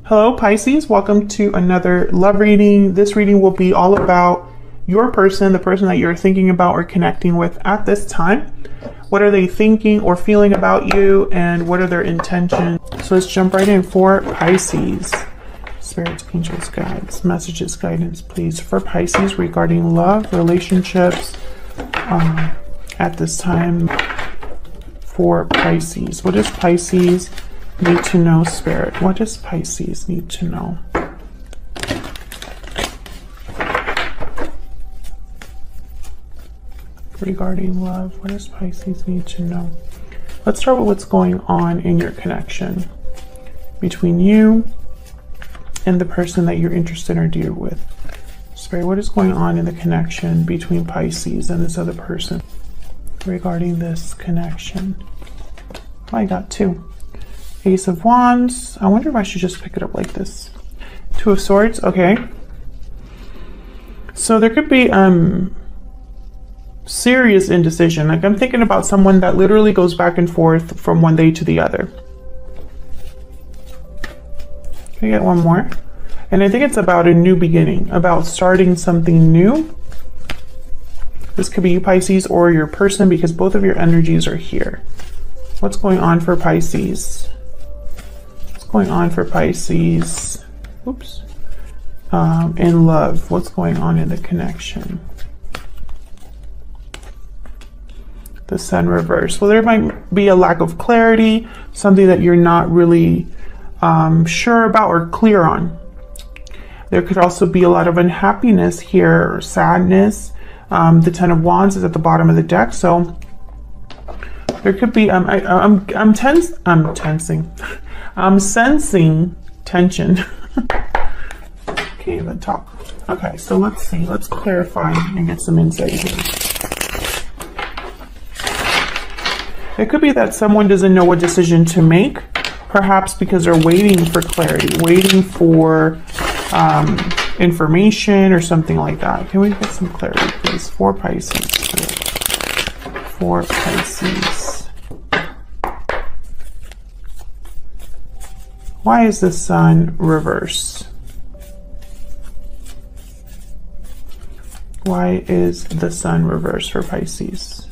Hello Pisces, welcome to another love reading. This reading will be all about your person, the person that you're thinking about or connecting with at this time. What are they thinking or feeling about you, and what are their intentions? So let's jump right in for Pisces. Spirits, angels, guides, messages, guidance, please, for Pisces regarding love, relationships, at this time for Pisces. What does Pisces need to know, Spirit? What does Pisces need to know? Regarding love, what does Pisces need to know? Let's start with what's going on in your connection between you and the person that you're interested or dear with. Spirit, what is going on in the connection between Pisces and this other person regarding this connection? Oh, I got two. Ace of Wands. I wonder if I should just pick it up like this. Two of Swords. Okay. So there could be serious indecision. Like, I'm thinking about someone that literally goes back and forth from one day to the other. Can I get one more? And I think it's about a new beginning, about starting something new. This could be you, Pisces, or your person, because both of your energies are here. What's going on for Pisces? What's going on for Pisces? Oops. In love, what's going on in the connection? The Sun reverse. Well, there might be a lack of clarity, something that you're not really sure about or clear on. There could also be a lot of unhappiness here, or sadness. The Ten of Wands is at the bottom of the deck, so there could be. I'm sensing tension. Okay, the top. Okay, so let's see. Let's clarify and get some insight here. It could be that someone doesn't know what decision to make, perhaps because they're waiting for clarity, waiting for information or something like that. Can we get some clarity, please, for Pisces? For Pisces. Why is the Sun reverse? Why is the Sun reverse for Pisces?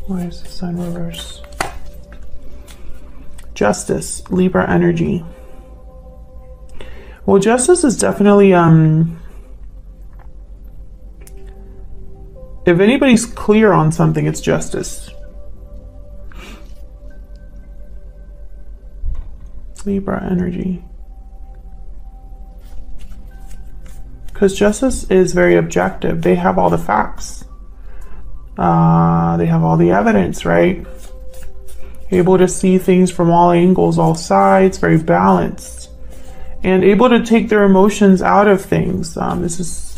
Why is the Sun reverse? Justice, Libra energy. Well, justice is definitely, if anybody's clear on something, it's justice. Libra energy. Because justice is very objective. They have all the facts. They have all the evidence, right? Able to see things from all angles, all sides, very balanced. And able to take their emotions out of things. This is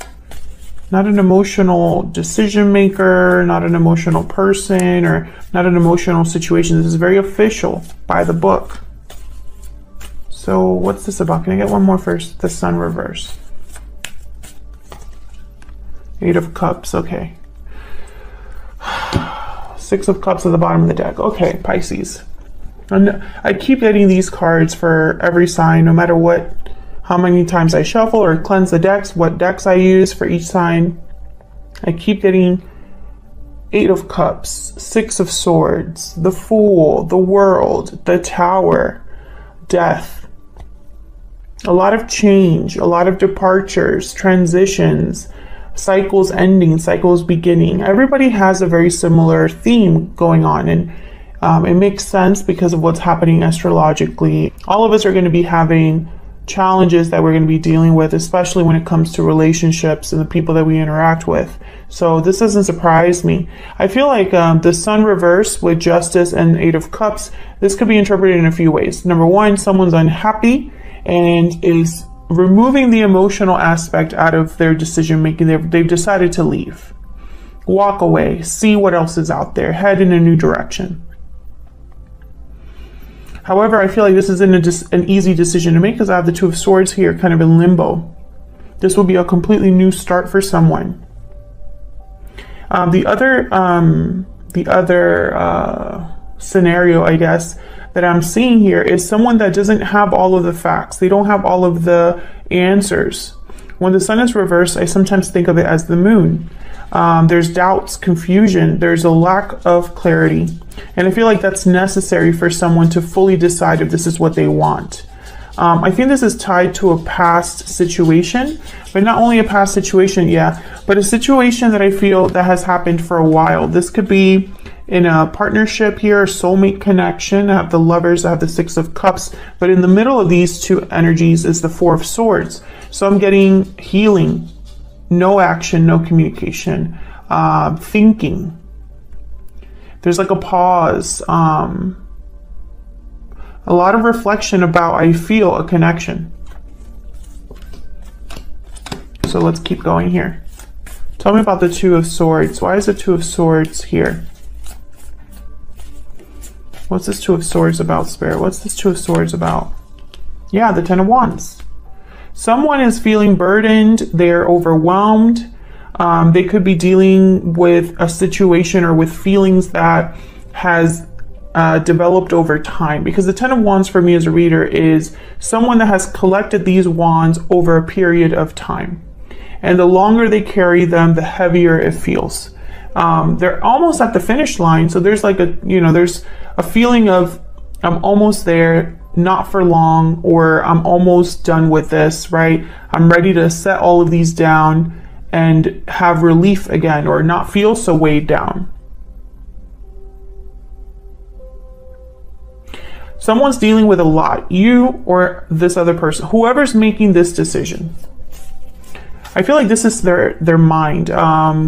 not an emotional decision maker, not an emotional person, or not an emotional situation. This is very official, by the book. So what's this about? Can I get one more first? The Sun reverse. Eight of Cups, okay. Six of Cups at the bottom of the deck. Okay, Pisces. And I keep getting these cards for every sign, no matter how many times I shuffle or cleanse the decks, what decks I use for each sign. I keep getting Eight of Cups, Six of Swords, the Fool, the World, the Tower, Death. A lot of change, a lot of departures, transitions, cycles ending, cycles beginning. Everybody has a very similar theme going on, and it makes sense because of what's happening astrologically. All of us are going to be having challenges that we're going to be dealing with, especially when it comes to relationships and the people that we interact with. So this doesn't surprise me. I feel like the Sun reverse with Justice and Eight of Cups, this could be interpreted in a few ways. Number one, someone's unhappy and is removing the emotional aspect out of their decision making. They've decided to leave, walk away, see what else is out there, head in a new direction. However, I feel like this isn't an easy decision to make because I have the Two of Swords here kind of in limbo. This will be a completely new start for someone. The other scenario, I guess, that I'm seeing here is someone that doesn't have all of the facts. They don't have all of the answers. When the sun is reversed, I sometimes think of it as the moon. There's doubts, confusion, there's a lack of clarity. And I feel like that's necessary for someone to fully decide if this is what they want. I think this is tied to a past situation, but not only a past situation, but a situation that I feel that has happened for a while. This could be in a partnership here, a soulmate connection. I have the Lovers, I have the Six of Cups, but in the middle of these two energies is the Four of Swords. So I'm getting healing, no action, no communication, thinking. There's like a pause, a lot of reflection about, I feel, a connection. So let's keep going here. Tell me about the Two of Swords. Why is the Two of Swords here? What's this Two of Swords about, Spirit? What's this Two of Swords about? Yeah, the Ten of Wands. Someone is feeling burdened. They're overwhelmed. They could be dealing with a situation or with feelings that has developed over time, because the Ten of Wands for me as a reader is someone that has collected these wands over a period of time, and the longer they carry them, the heavier it feels. They're almost at the finish line, so there's like a, there's a feeling of I'm almost there, not for long, or I'm almost done with this, right? I'm ready to set all of these down and have relief again, or not feel so weighed down. Someone's dealing with a lot, you or this other person, whoever's making this decision. I feel like this is their mind.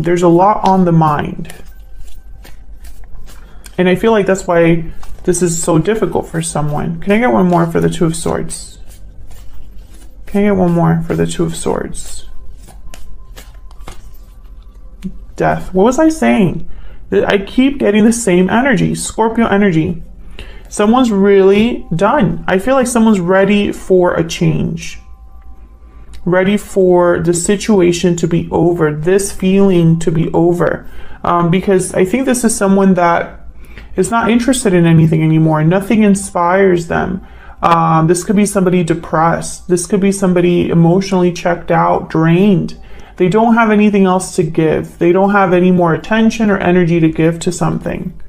There's a lot on the mind. And I feel like that's why this is so difficult for someone. Can I get one more for the Two of Swords? Can I get one more for the Two of Swords? Death. What was I saying? I keep getting the same energy, Scorpio energy. Someone's really done. I feel like someone's ready for a change. Ready for the situation to be over, this feeling to be over. Because I think this is someone that is not interested in anything anymore. Nothing inspires them. This could be somebody depressed. This could be somebody emotionally checked out, drained. They don't have anything else to give. They don't have any more attention or energy to give to something.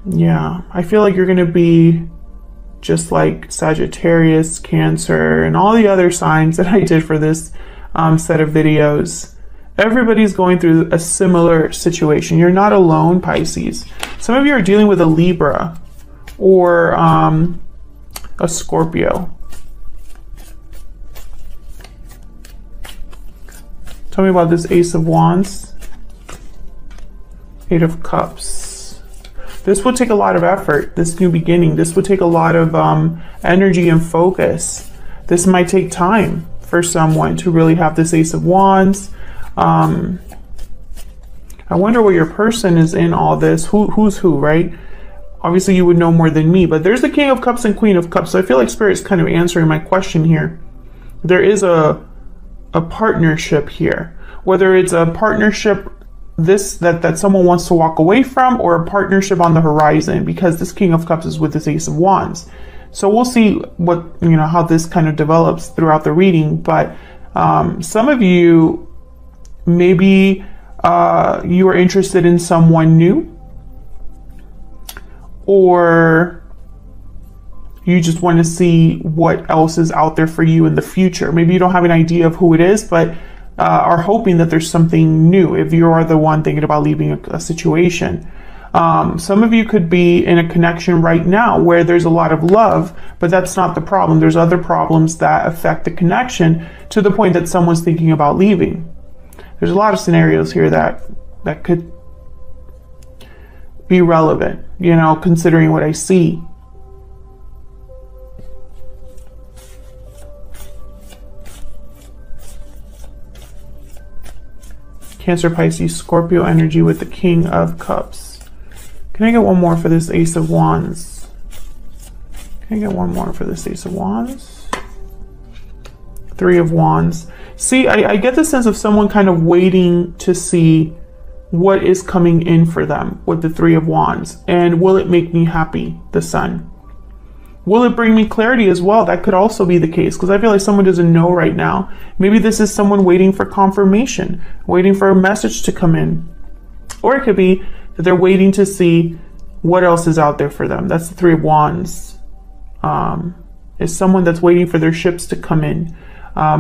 Yeah, I feel like you're going to be just like Sagittarius, Cancer, and all the other signs that I did for this set of videos. Everybody's going through a similar situation. You're not alone, Pisces. Some of you are dealing with a Libra or a Scorpio. Tell me about this Ace of Wands, Eight of Cups. This would take a lot of effort, this new beginning. This would take a lot of energy and focus. This might take time for someone to really have this Ace of Wands. I wonder where your person is in all this. Who's who, right? Obviously, you would know more than me, but there's the King of Cups and Queen of Cups. So I feel like Spirit's kind of answering my question here. There is a partnership here. Whether it's a partnership that someone wants to walk away from, or a partnership on the horizon, because this King of Cups is with this Ace of Wands. So we'll see what, how this kind of develops throughout the reading. But some of you, maybe you are interested in someone new, or you just want to see what else is out there for you in the future. Maybe you don't have an idea of who it is, but are hoping that there's something new if you are the one thinking about leaving a situation. Some of you could be in a connection right now where there's a lot of love, but that's not the problem. There's other problems that affect the connection to the point that someone's thinking about leaving. There's a lot of scenarios here that could be relevant, considering what I see. Cancer, Pisces, Scorpio energy with the King of Cups. Can I get one more for this Ace of Wands? Can I get one more for this Ace of Wands? Three of Wands. See, I get the sense of someone kind of waiting to see what is coming in for them with the Three of Wands. And will it make me happy? The Sun. Will it bring me clarity as well? That could also be the case, because I feel like someone doesn't know right now. Maybe this is someone waiting for confirmation, waiting for a message to come in. Or it could be that they're waiting to see what else is out there for them. That's the Three of Wands. Is someone that's waiting for their ships to come in.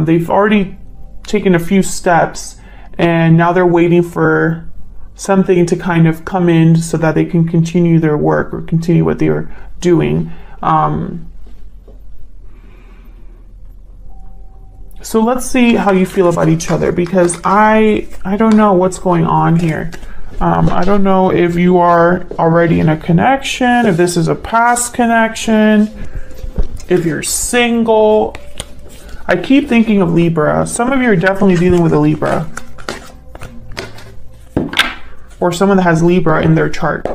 They've already taken a few steps, and now they're waiting for something to kind of come in so that they can continue their work or continue what they're doing. So let's see how you feel about each other, because I don't know what's going on here. I don't know if you are already in a connection, if this is a past connection, if you're single. I keep thinking of Libra. Some of you are definitely dealing with a Libra, or someone that has Libra in their chart.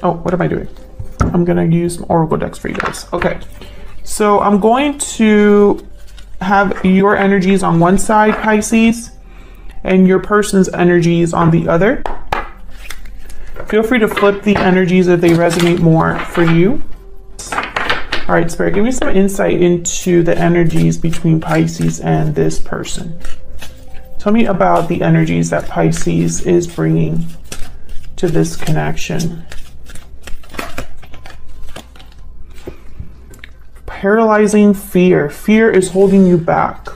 Oh, what am I doing? I'm gonna use some Oracle decks for you guys. Okay, so I'm going to have your energies on one side, Pisces, and your person's energies on the other. Feel free to flip the energies if they resonate more for you. All right, Spirit, give me some insight into the energies between Pisces and this person. Tell me about the energies that Pisces is bringing to this connection. Paralyzing fear. Fear is holding you back.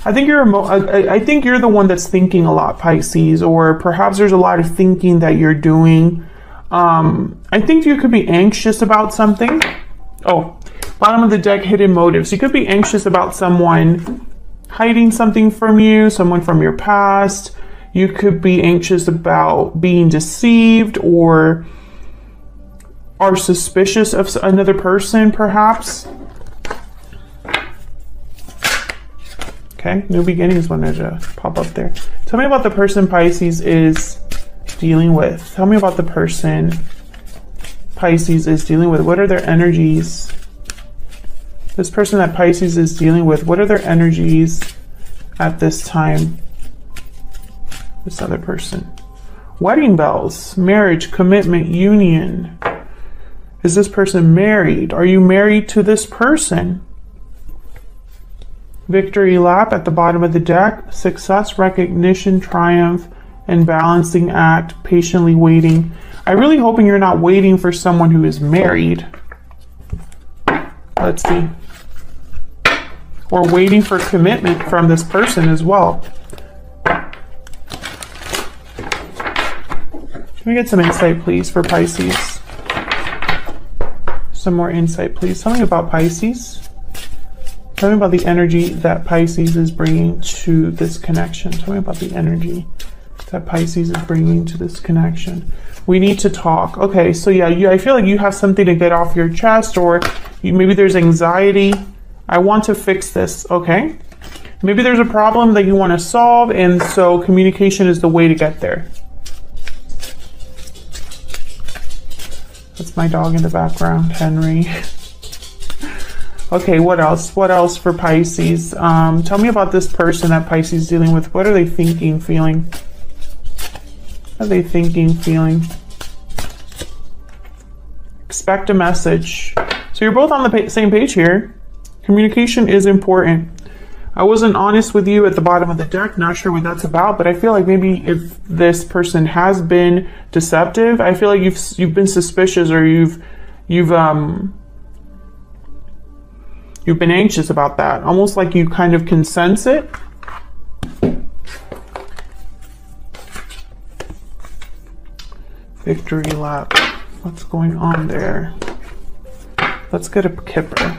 I think you're the one that's thinking a lot, Pisces, or perhaps there's a lot of thinking that you're doing. I think you could be anxious about something. Oh, bottom of the deck, hidden motives. You could be anxious about someone hiding something from you, someone from your past. You could be anxious about being deceived or are suspicious of another person, perhaps. Okay, new beginnings wanted to pop up there. Tell me about the person Pisces is dealing with. Tell me about the person Pisces is dealing with. What are their energies? This person that Pisces is dealing with, what are their energies at this time? This other person. Wedding bells, marriage, commitment, union. Is this person married? Are you married to this person? Victory lap at the bottom of the deck. Success, recognition, triumph, and balancing act. Patiently waiting. I'm really hoping you're not waiting for someone who is married. Let's see. Or waiting for commitment from this person as well. Can we get some insight, please, for Pisces? Some more insight, please. Tell me about Pisces. Tell me about the energy that Pisces is bringing to this connection. Tell me about the energy that Pisces is bringing to this connection. We need to talk. Okay, so yeah, I feel like you have something to get off your chest, or maybe there's anxiety. I want to fix this, okay? Maybe there's a problem that you want to solve, and so communication is the way to get there. That's my dog in the background, Henry. Okay, what else? What else for Pisces? Tell me about this person that Pisces is dealing with. What are they thinking, feeling? What are they thinking, feeling? Expect a message. So you're both on the same page here. Communication is important. I wasn't honest with you at the bottom of the deck. Not sure what that's about, but I feel like maybe if this person has been deceptive, I feel like you've been suspicious, or you've been anxious about that. Almost like you kind of can sense it. Victory lap. What's going on there? Let's get a kipper.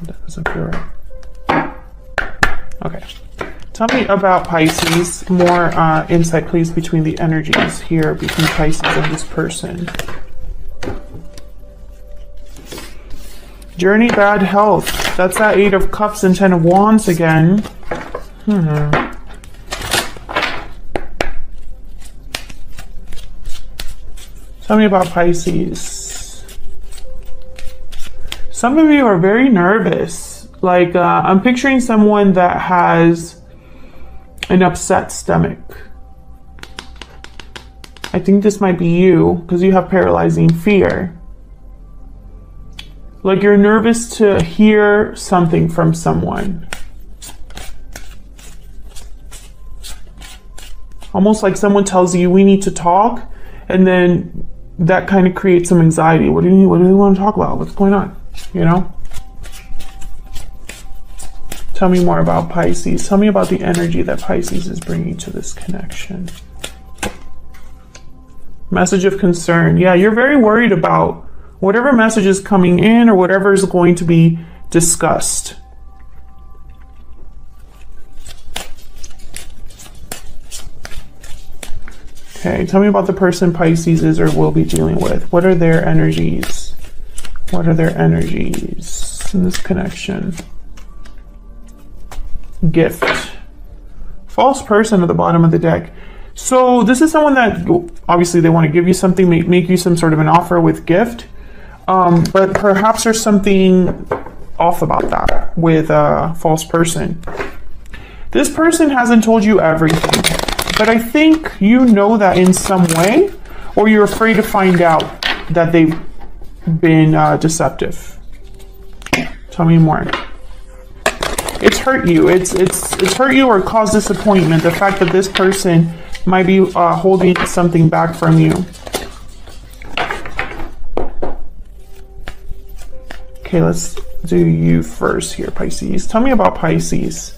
That doesn't feel right. Okay. Tell me about Pisces. More insight, please, between the energies here, between Pisces and this person. Journey, bad health. That's that 8 of Cups and 10 of Wands again. Tell me about Pisces. Some of you are very nervous. Like, I'm picturing someone that has an upset stomach. I think this might be you because you have paralyzing fear. Like you're nervous to hear something from someone. Almost like someone tells you we need to talk, and then that kind of creates some anxiety. What do you want to talk about? What's going on? You know? Tell me more about Pisces. Tell me about the energy that Pisces is bringing to this connection. Message of concern. Yeah, you're very worried about whatever message is coming in or whatever is going to be discussed. Okay, tell me about the person Pisces is or will be dealing with. What are their energies? What are their energies in this connection? Gift. False person at the bottom of the deck. So this is someone that obviously they want to give you something, make you some sort of an offer with gift. But perhaps there's something off about that with a false person. This person hasn't told you everything, but I think you know that in some way, or you're afraid to find out that they've been deceptive. Tell me more. It's hurt you. It's hurt you or caused disappointment. The fact that this person might be holding something back from you. Okay, let's do you first here, Pisces. Tell me about Pisces.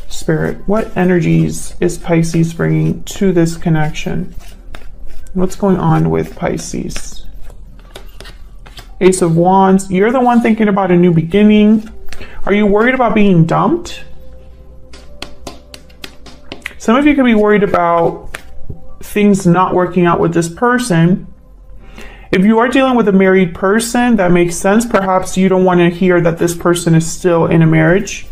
Spirit, what energies is Pisces bringing to this connection? What's going on with Pisces? Ace of Wands. You're the one thinking about a new beginning. Are you worried about being dumped? Some of you could be worried about things not working out with this person. If you are dealing with a married person, that makes sense. Perhaps you don't want to hear that this person is still in a marriage,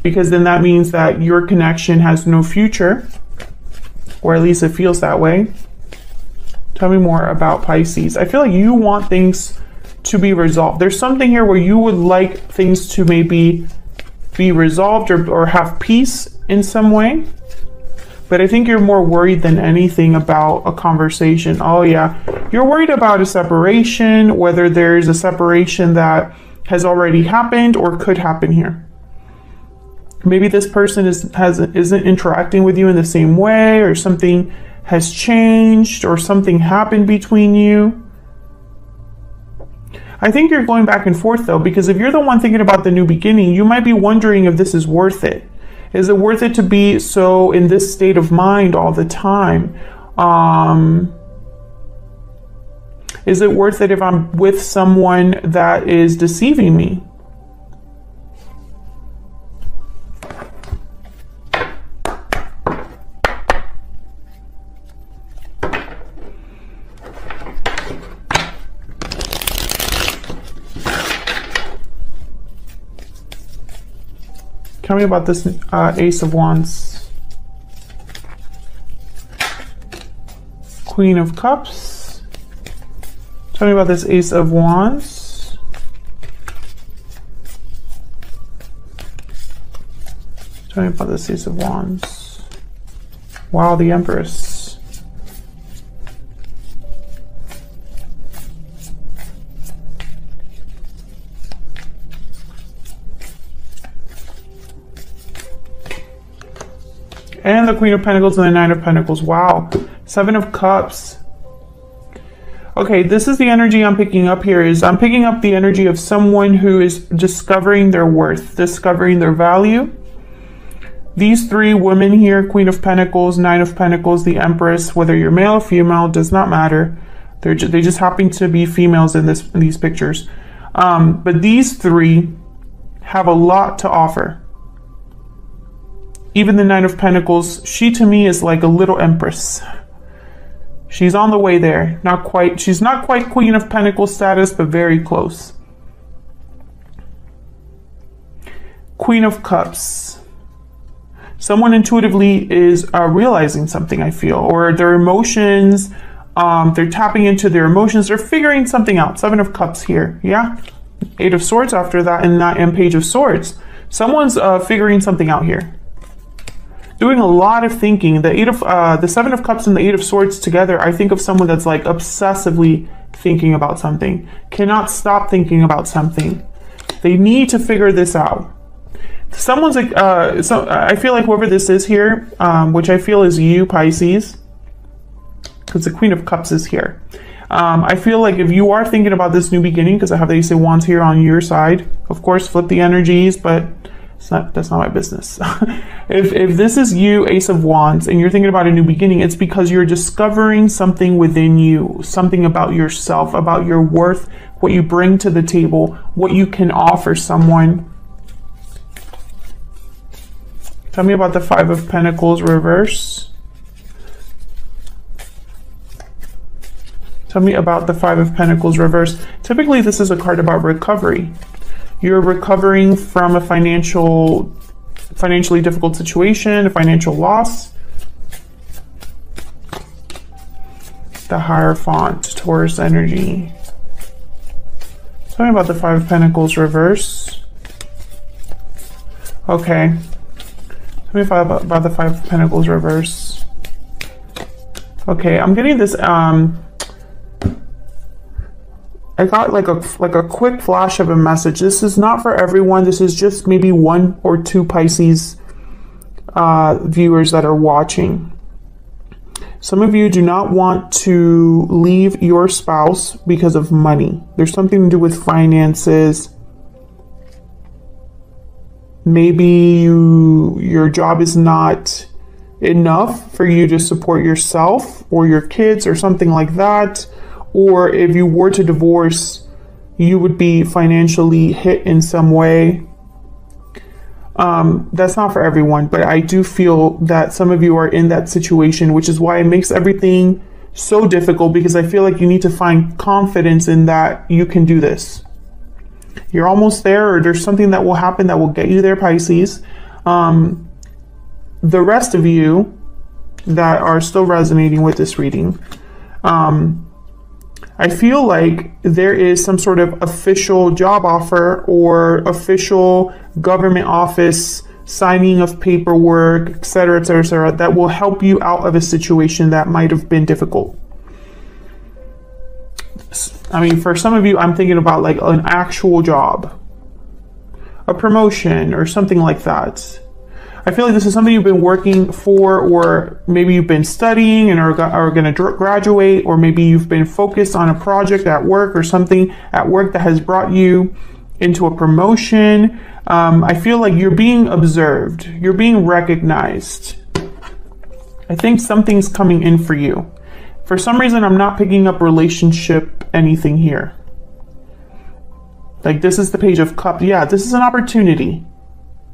because then that means that your connection has no future, or at least it feels that way. Tell me more about Pisces. I feel like you want things to be resolved. There's something here where you would like things to maybe be resolved or have peace in some way. But I think you're more worried than anything about a conversation. Oh yeah, you're worried about a separation, whether there's a separation that has already happened or could happen here. Maybe this person isn't interacting with you in the same way, or something has changed, or something happened between you. I think you're going back and forth though, because if you're the one thinking about the new beginning, you might be wondering if this is worth it. Is it worth it to be so in this state of mind all the time? Is it worth it if I'm with someone that is deceiving me? Tell me about this Ace of Wands. Queen of Cups. Tell me about this Ace of Wands. Tell me about this Ace of Wands. Wow, the Empress. And the Queen of Pentacles and the Nine of Pentacles. Wow. Seven of Cups. Okay, this is the energy I'm picking up here. I'm picking up the energy of someone who is discovering their worth, discovering their value. These three women here, Queen of Pentacles, Nine of Pentacles, the Empress, whether you're male or female, does not matter. They just happen to be females in these pictures. But these three have a lot to offer. Even the Nine of Pentacles, she to me is like a little empress. She's on the way there. She's not quite Queen of Pentacles status, but very close. Queen of Cups. Someone intuitively is realizing something, I feel, or their emotions, they're tapping into their emotions, they're figuring something out. Seven of Cups here, yeah? Eight of Swords after that, and Page of Swords. Someone's figuring something out here. doing a lot of thinking. The Seven of Cups and the Eight of Swords together, I think of someone that's like obsessively thinking about something, cannot stop thinking about something. They need to figure this out. Someone's like, so I feel like whoever this is here, which I feel is you, Pisces, because the Queen of Cups is here. I feel like if you are thinking about this new beginning, because I have the Ace of Wands here on your side, of course, flip the energies, but that's not my business. if this is you, Ace of Wands, and you're thinking about a new beginning, it's because you're discovering something within you, something about yourself, about your worth, what you bring to the table, what you can offer someone. Tell me about the Five of Pentacles reverse. Tell me about the Five of Pentacles reverse. Typically, this is a card about recovery. You're recovering from a financially difficult situation, a financial loss. The Hierophant, Taurus energy. Tell me about the Five of Pentacles reverse. Okay. Tell me about the Five of Pentacles reverse. Okay, I'm getting this, I got like a quick flash of a message. This is not for everyone. This is just maybe 1 or 2 Pisces viewers that are watching. Some of you do not want to leave your spouse because of money. There's something to do with finances. Maybe your job is not enough for you to support yourself or your kids or something like that. Or if you were to divorce, you would be financially hit in some way. That's not for everyone, but I do feel that some of you are in that situation, which is why it makes everything so difficult, because I feel like you need to find confidence in that you can do this. You're almost there, or there's something that will happen that will get you there, Pisces. The rest of you that are still resonating with this reading, I feel like there is some sort of official job offer or official government office signing of paperwork, etc., etc., etc., that will help you out of a situation that might have been difficult. I mean, for some of you, I'm thinking about like an actual job, a promotion or something like that. I feel like this is something you've been working for, or maybe you've been studying and are going to graduate, or maybe you've been focused on a project at work or something at work that has brought you into a promotion. I feel like you're being observed. You're being recognized. I think something's coming in for you. For some reason, I'm not picking up relationship anything here. Like, this is the Page of Cups. Yeah, this is an opportunity.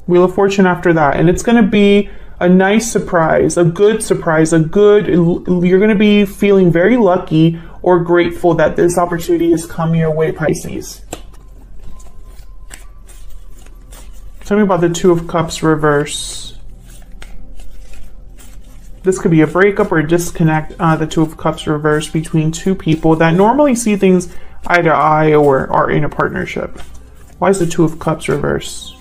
Wheel of Fortune after that, and it's going to be a nice surprise, a good surprise, you're going to be feeling very lucky or grateful that this opportunity has come your way, Pisces. Tell me about the Two of Cups reverse. This could be a breakup or a disconnect, the Two of Cups reverse, between two people that normally see things eye to eye or are in a partnership. Why is the Two of Cups reverse?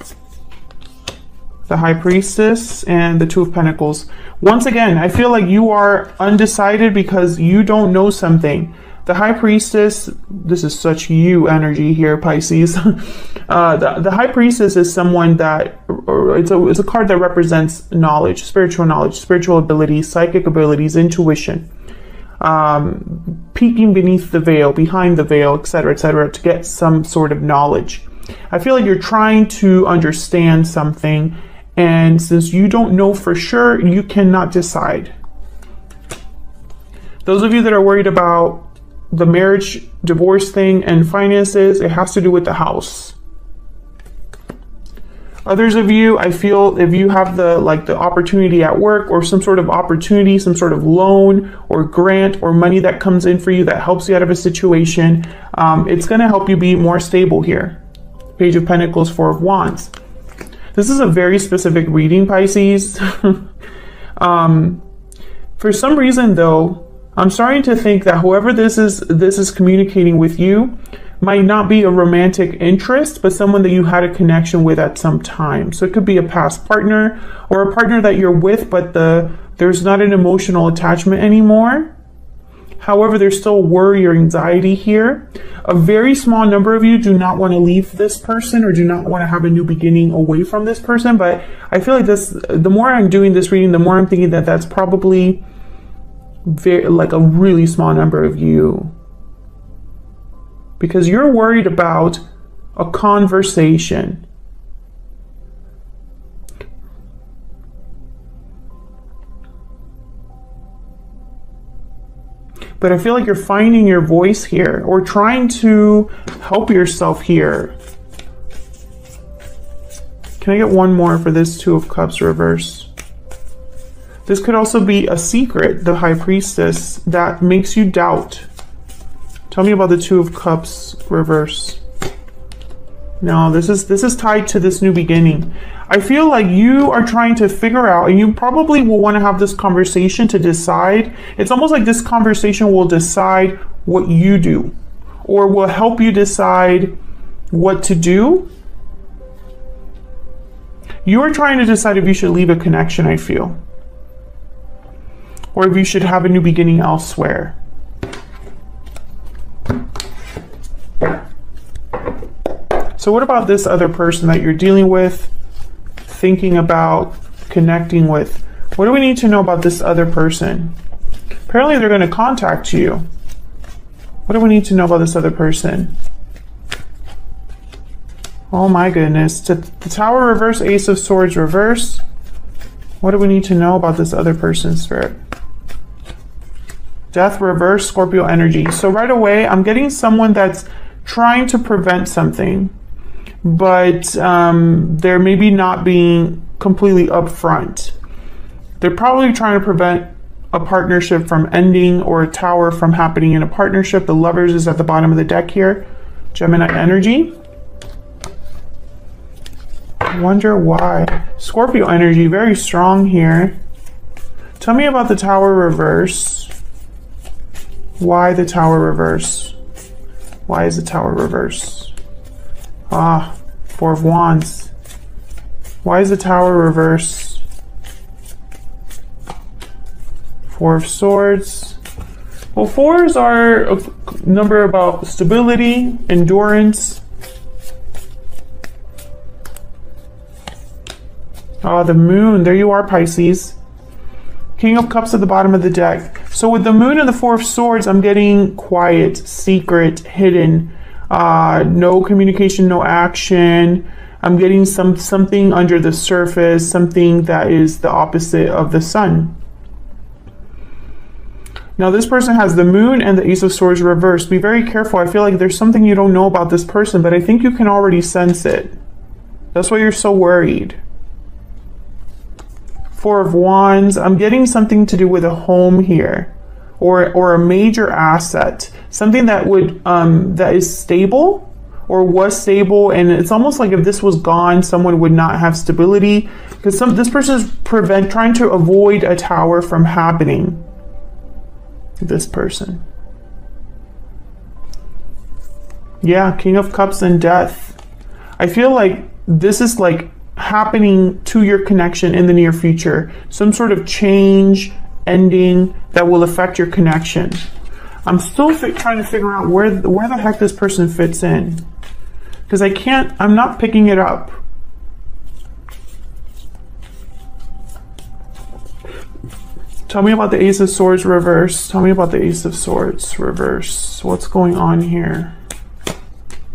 The High Priestess and the Two of Pentacles. Once again, I feel like you are undecided because you don't know something. The High Priestess, this is such you energy here, Pisces. The High Priestess is someone that, it's a card that represents knowledge, spiritual abilities, psychic abilities, intuition. Peeking beneath the veil, behind the veil, etc., to get some sort of knowledge. I feel like you're trying to understand something, and since you don't know for sure, you cannot decide. Those of you that are worried about the marriage, divorce thing and finances, it has to do with the house. Others of you, I feel if you have the opportunity at work, or some sort of opportunity, some sort of loan or grant or money that comes in for you that helps you out of a situation, it's going to help you be more stable here. Page of Pentacles, Four of Wands. This is a very specific reading, Pisces. For some reason, though, I'm starting to think that whoever this is communicating with you might not be a romantic interest, but someone that you had a connection with at some time. So it could be a past partner or a partner that you're with, but there's not an emotional attachment anymore. However, there's still worry or anxiety here. A very small number of you do not want to leave this person or do not want to have a new beginning away from this person. But I feel like the more I'm doing this reading, the more I'm thinking that that's probably like a really small number of you. Because you're worried about a conversation. But I feel like you're finding your voice here or trying to help yourself here. Can I get one more for this Two of Cups reverse? This could also be a secret, the High Priestess, that makes you doubt. Tell me about the Two of Cups reverse. No, this is tied to this new beginning. I feel like you are trying to figure out, and you probably will want to have this conversation to decide. It's almost like this conversation will decide what you do, or will help you decide what to do. You are trying to decide if you should leave a connection, I feel, or if you should have a new beginning elsewhere. So what about this other person that you're dealing with, thinking about, connecting with? What do we need to know about this other person? Apparently they're going to contact you. What do we need to know about this other person? Oh my goodness. The Tower reverse, Ace of Swords reverse. What do we need to know about this other person, Spirit? Death reverse, Scorpio energy. So right away, I'm getting someone that's trying to prevent something, but they're maybe not being completely upfront. They're probably trying to prevent a partnership from ending or a tower from happening in a partnership. The Lovers is at the bottom of the deck here. Gemini energy. I wonder why. Scorpio energy, very strong here. Tell me about the Tower reverse. Why the Tower reverse? Why is the Tower reverse? Four of Wands. Why is the Tower reverse? Four of Swords. Well, fours are a number about stability, endurance. The Moon. There you are, Pisces. King of Cups at the bottom of the deck. So with the Moon and the Four of Swords, I'm getting quiet, secret, hidden, no communication, no action. I'm getting something under the surface, something that is the opposite of the Sun. Now this person has the Moon and the Ace of Swords reversed. Be very careful. I feel like there's something you don't know about this person, but I think you can already sense it. That's why you're so worried. Four of Wands. I'm getting something to do with a home here, or a major asset, something that would that is stable or was stable, and it's almost like if this was gone, someone would not have stability, because this person is trying to avoid a tower from happening. This person, yeah, King of Cups and Death. I feel like this is like happening to your connection in the near future, some sort of change, ending that will affect your connection. I'm still trying to figure out where the heck this person fits in, because I'm not picking it up. Tell me about the Ace of Swords reverse. Tell me about the Ace of Swords reverse. What's going on here?